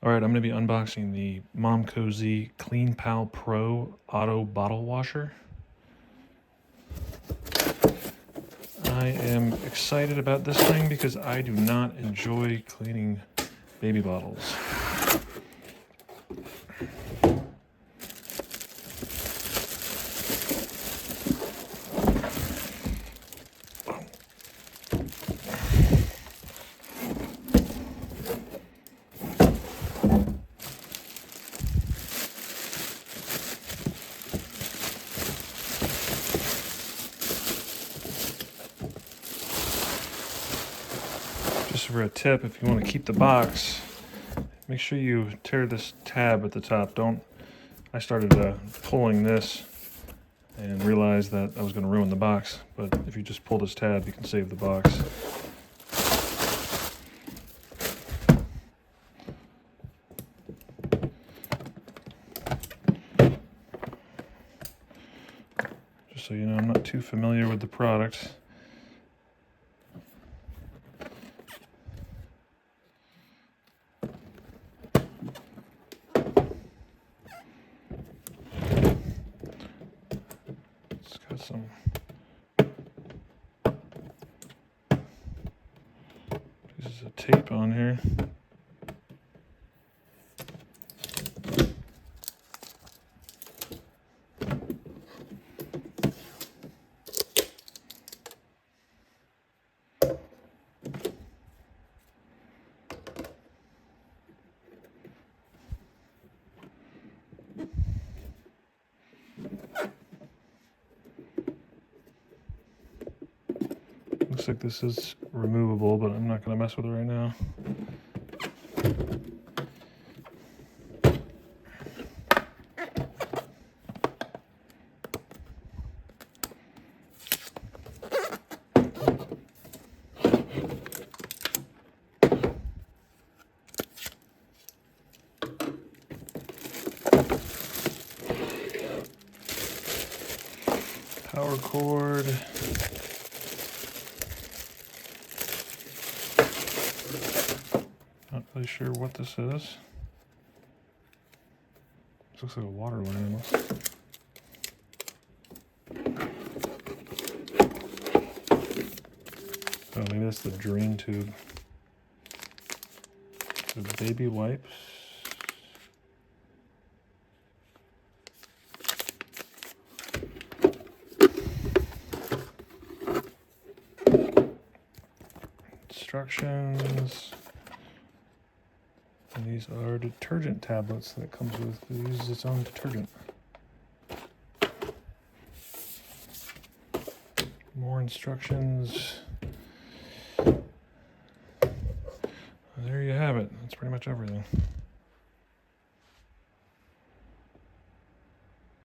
Alright, I'm going to be unboxing the Momcozy KleanPal Pro Auto Bottle Washer. I am excited about this thing because I do not enjoy cleaning baby bottles. Just for a tip, if you want to keep the box, make sure you tear this tab at the top. I started pulling this and realized that I was going to ruin the box, but if you just pull this tab, you can save the box. Just so you know, I'm not too familiar with the product. It's got some pieces of tape on here. Looks like this is removable, but I'm not going to mess with it right now. Power cord. Not really sure what this is. This looks like a water line almost. Oh, maybe that's the drain tube. The baby wipes. Instructions. And these are detergent tablets that it comes with. It uses its own detergent. More instructions. There you have it. That's pretty much everything.